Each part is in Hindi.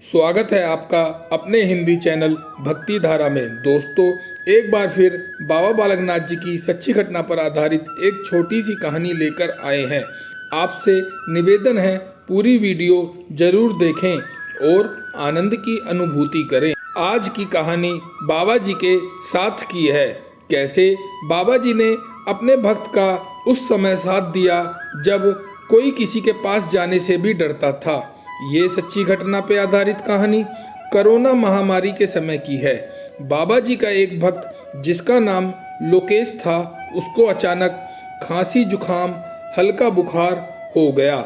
स्वागत है आपका अपने हिंदी चैनल भक्ति धारा में। दोस्तों, एक बार फिर बाबा बालकनाथ जी की सच्ची घटना पर आधारित एक छोटी सी कहानी लेकर आए हैं। आपसे निवेदन है, पूरी वीडियो जरूर देखें और आनंद की अनुभूति करें। आज की कहानी बाबा जी के साथ की है। कैसे बाबा जी ने अपने भक्त का उस समय साथ दिया जब कोई किसी के पास जाने से भी डरता था। ये सच्ची घटना पे आधारित कहानी कोरोना महामारी के समय की है। बाबा जी का एक भक्त जिसका नाम लोकेश था, उसको अचानक खांसी जुखाम हल्का बुखार हो गया।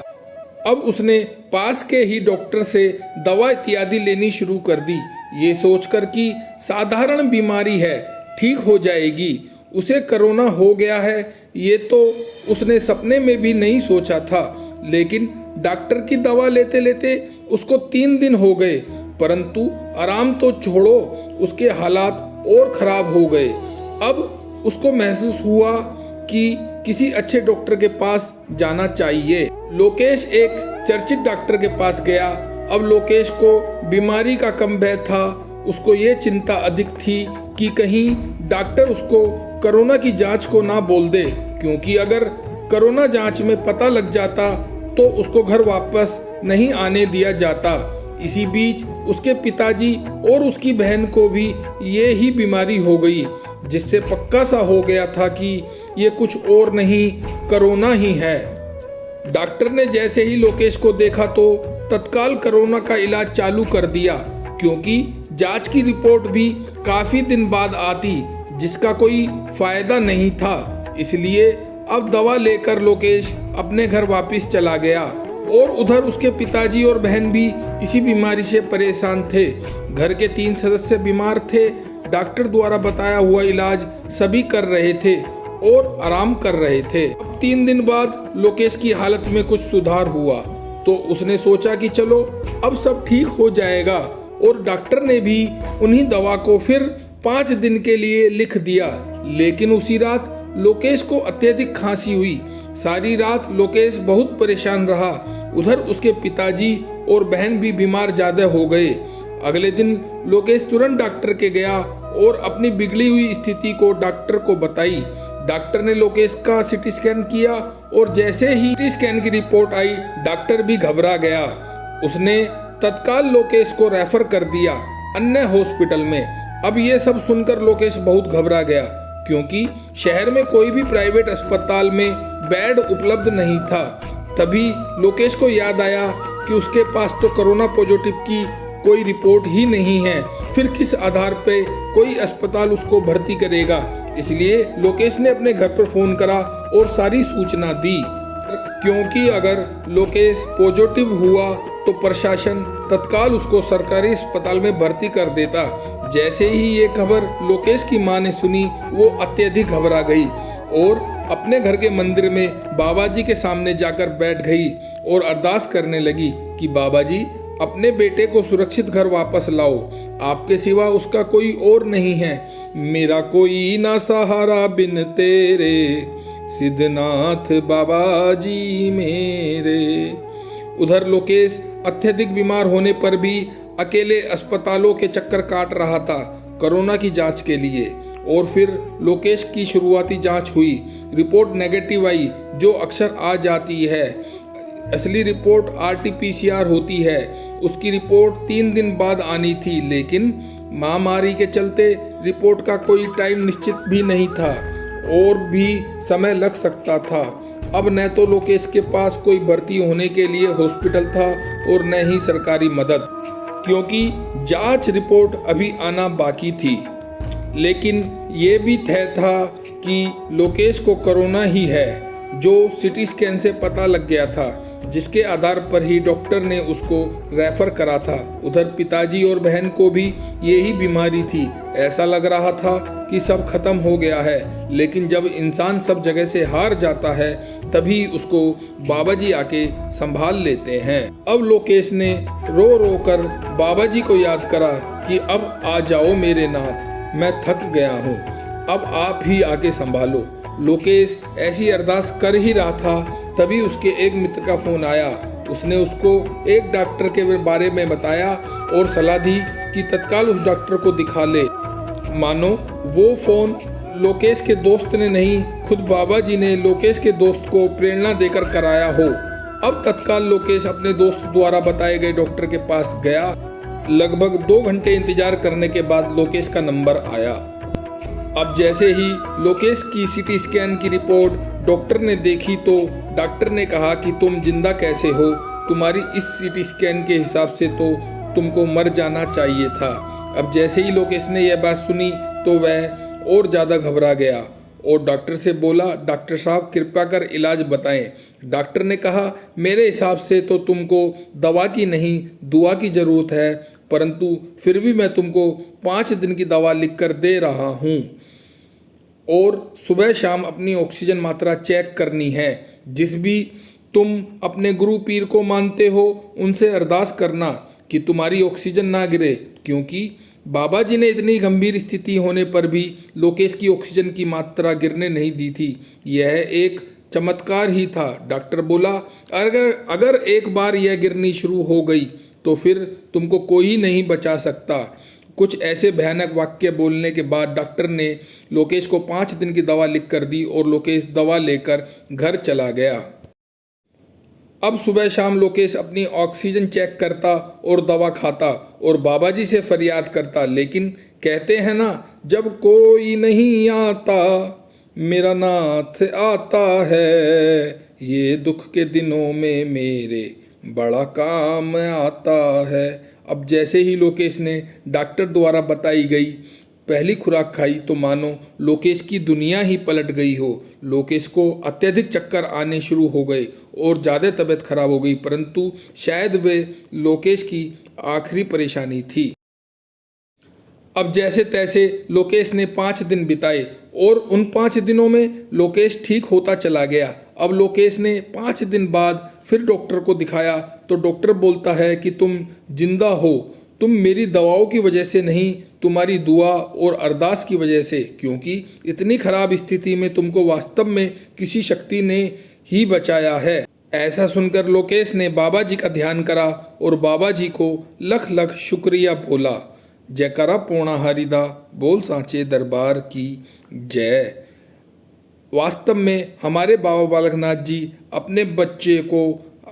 अब उसने पास के ही डॉक्टर से दवा इत्यादि लेनी शुरू कर दी, ये सोचकर कि साधारण बीमारी है, ठीक हो जाएगी। उसे कोरोना हो गया है ये तो उसने सपने में भी नहीं सोचा था। लेकिन डॉक्टर की दवा लेते लेते उसको 3 दिन हो गए, परंतु आराम तो छोड़ो, उसके हालात और खराब हो गए। अब उसको महसूस हुआ कि किसी अच्छे डॉक्टर के पास जाना चाहिए। लोकेश एक चर्चित डॉक्टर के पास गया। अब लोकेश को बीमारी का कम भय था। उसको ये चिंता अधिक थी कि कहीं डॉक्टर उसको कोरोना की जांच को ना बोल दे, क्योंकि अगर कोरोना जांच में पता लग जाता तो उसको घर वापस नहीं आने दिया जाता। इसी बीच उसके पिताजी और उसकी बहन को भी ये ही बीमारी हो गई, जिससे पक्का सा हो गया था कि ये कुछ और नहीं, कोरोना ही है। डॉक्टर ने जैसे ही लोकेश को देखा तो तत्काल कोरोना का इलाज चालू कर दिया, क्योंकि जांच की रिपोर्ट भी काफी दिन बाद आती, जिसका कोई फायदा नहीं था। इसलिए अब दवा लेकर लोकेश अपने घर वापस चला गया और उधर उसके पिताजी और बहन भी इसी बीमारी से परेशान थे। घर के 3 सदस्य बीमार थे। डॉक्टर द्वारा बताया हुआ इलाज सभी कर रहे थे और आराम कर रहे थे। अब 3 दिन बाद लोकेश की हालत में कुछ सुधार हुआ तो उसने सोचा कि चलो अब सब ठीक हो जाएगा, और डॉक्टर ने भी उन्हीं दवा को फिर 5 दिन के लिए लिख दिया। लेकिन उसी रात लोकेश को अत्यधिक खांसी हुई। सारी रात लोकेश बहुत परेशान रहा। उधर उसके पिताजी और बहन भी बीमार ज्यादा हो गए। अगले दिन लोकेश तुरंत डॉक्टर के गया और अपनी बिगड़ी हुई स्थिति को डॉक्टर को बताई। डॉक्टर ने लोकेश का सीटी स्कैन किया और जैसे ही सीटी स्कैन की रिपोर्ट आई, डॉक्टर भी घबरा गया। उसने तत्काल लोकेश को रेफर कर दिया अन्य हॉस्पिटल में। अब ये सब सुनकर लोकेश बहुत घबरा गया, क्योंकि शहर में कोई भी प्राइवेट अस्पताल में बेड उपलब्ध नहीं था। तभी लोकेश को याद आया कि उसके पास तो कोरोना पॉजिटिव की कोई रिपोर्ट ही नहीं है, फिर किस आधार पे कोई अस्पताल उसको भर्ती करेगा। इसलिए लोकेश ने अपने घर पर फोन करा और सारी सूचना दी, क्योंकि अगर लोकेश पॉजिटिव हुआ तो प्रशासन तत्काल उसको सरकारी अस्पताल में भर्ती कर देता। जैसे ही ये खबर लोकेश की मां ने सुनी, वो अत्यधिक घबरा गई और अपने घर के मंदिर में बाबा जी के सामने जाकर बैठ गई और अरदास करने लगी कि बाबा जी, अपने बेटे को सुरक्षित घर वापस लाओ, आपके सिवा उसका कोई और नहीं है। मेरा कोई ना सहारा बिन तेरे, सिद्धनाथ बाबा जी मेरे। उधर लोकेश अत्यधिक बीमार होने पर भी अकेले अस्पतालों के चक्कर काट रहा था कोरोना की जांच के लिए। और फिर लोकेश की शुरुआती जांच हुई, रिपोर्ट नेगेटिव आई, जो अक्सर आ जाती है। असली रिपोर्ट RT-PCR होती है। उसकी रिपोर्ट 3 दिन बाद आनी थी, लेकिन महामारी के चलते रिपोर्ट का कोई टाइम निश्चित भी नहीं था और भी समय लग सकता था। अब न तो लोकेश के पास कोई भर्ती होने के लिए हॉस्पिटल था और न ही सरकारी मदद, क्योंकि जांच रिपोर्ट अभी आना बाकी थी। लेकिन ये भी तय था कि लोकेश को कोरोना ही है, जो सिटी स्कैन से पता लग गया था, जिसके आधार पर ही डॉक्टर ने उसको रेफर करा था। उधर पिताजी और बहन को भी यही बीमारी थी। ऐसा लग रहा था कि सब खत्म हो गया है, लेकिन जब इंसान सब जगह से हार जाता है तभी उसको बाबा जी आके संभाल लेते हैं। अब लोकेश ने रो रो कर बाबा जी को याद करा कि अब आ जाओ मेरे नाथ, मैं थक गया हूँ, अब आप ही आके संभालो। लोकेश ऐसी अरदास कर ही रहा था, तभी उसके एक मित्र का फोन आया। उसने उसको एक डॉक्टर के बारे में बताया और सलाह दी कि तत्काल उस डॉक्टर को दिखा ले। मानो वो फोन लोकेश के दोस्त ने नहीं, खुद बाबा जी ने लोकेश के दोस्त को प्रेरणा देकर कराया हो। अब तत्काल लोकेश अपने दोस्त द्वारा बताए गए डॉक्टर के पास गया। लगभग 2 घंटे इंतजार करने के बाद लोकेश का नंबर आया। अब जैसे ही लोकेश की सीटी स्कैन की रिपोर्ट डॉक्टर ने देखी तो डॉक्टर ने कहा कि तुम जिंदा कैसे हो, तुम्हारी इस सीटी स्कैन के हिसाब से तो तुमको मर जाना चाहिए था। अब जैसे ही लोकेश ने यह बात सुनी तो वह और ज़्यादा घबरा गया और डॉक्टर से बोला, डॉक्टर साहब कृपया कर इलाज बताएं। डॉक्टर ने कहा, मेरे हिसाब से तो तुमको दवा की नहीं दुआ की ज़रूरत है, परंतु फिर भी मैं तुमको 5 दिन की दवा लिख कर दे रहा हूँ और सुबह शाम अपनी ऑक्सीजन मात्रा चेक करनी है। जिस भी तुम अपने गुरु पीर को मानते हो उनसे अरदास करना कि तुम्हारी ऑक्सीजन ना गिरे, क्योंकि बाबा जी ने इतनी गंभीर स्थिति होने पर भी लोकेश की ऑक्सीजन की मात्रा गिरने नहीं दी थी। यह एक चमत्कार ही था। डॉक्टर बोला, अगर एक बार यह गिरनी शुरू हो गई तो फिर तुमको कोई नहीं बचा सकता। कुछ ऐसे भयानक वाक्य बोलने के बाद डॉक्टर ने लोकेश को 5 दिन की दवा लिख कर दी और लोकेश दवा लेकर घर चला गया। अब सुबह शाम लोकेश अपनी ऑक्सीजन चेक करता और दवा खाता और बाबा जी से फरियाद करता, लेकिन कहते हैं ना, जब कोई नहीं आता मेरा नाथ आता है, ये दुख के दिनों में मेरे बड़ा काम आता है। अब जैसे ही लोकेश ने डॉक्टर द्वारा बताई गई पहली खुराक खाई तो मानो लोकेश की दुनिया ही पलट गई हो। लोकेश को अत्यधिक चक्कर आने शुरू हो गए और ज़्यादा तबीयत खराब हो गई, परंतु शायद वे लोकेश की आखिरी परेशानी थी। अब जैसे तैसे लोकेश ने 5 दिन बिताए और उन 5 दिनों में लोकेश ठीक होता चला गया। अब लोकेश ने 5 दिन बाद फिर डॉक्टर को दिखाया तो डॉक्टर बोलता है कि तुम जिंदा हो, तुम मेरी दवाओं की वजह से नहीं, तुम्हारी दुआ और अरदास की वजह से, क्योंकि इतनी खराब स्थिति में तुमको वास्तव में किसी शक्ति ने ही बचाया है। ऐसा सुनकर लोकेश ने बाबा जी का ध्यान करा और बाबा जी को लख लख शुक्रिया बोला। जयकारा पूर्णा हरिदा, बोल सांचे दरबार की जय। वास्तव में हमारे बाबा बालकनाथ जी अपने बच्चे को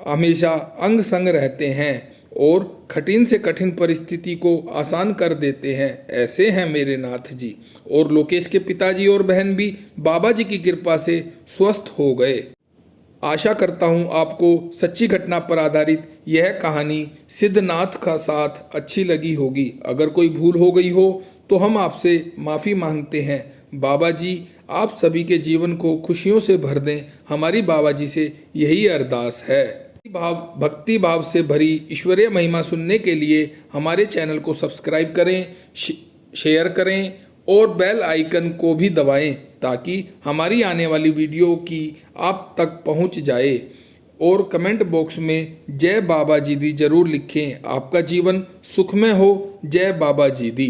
हमेशा अंग संग रहते हैं और कठिन से कठिन परिस्थिति को आसान कर देते हैं। ऐसे हैं मेरे नाथ जी। और लोकेश के पिताजी और बहन भी बाबा जी की कृपा से स्वस्थ हो गए। आशा करता हूँ आपको सच्ची घटना पर आधारित यह कहानी सिद्धनाथ का साथ अच्छी लगी होगी। अगर कोई भूल हो गई हो तो हम आपसे माफ़ी मांगते हैं। बाबा जी आप सभी के जीवन को खुशियों से भर दें, हमारी बाबा जी से यही अरदास है। भक्ति भाव से भरी ईश्वरीय महिमा सुनने के लिए हमारे चैनल को सब्सक्राइब करें, शेयर करें और बेल आइकन को भी दबाएं ताकि हमारी आने वाली वीडियो की आप तक पहुंच जाए। और कमेंट बॉक्स में जय बाबा जी दी जरूर लिखें। आपका जीवन सुखमय हो। जय बाबा जी दी।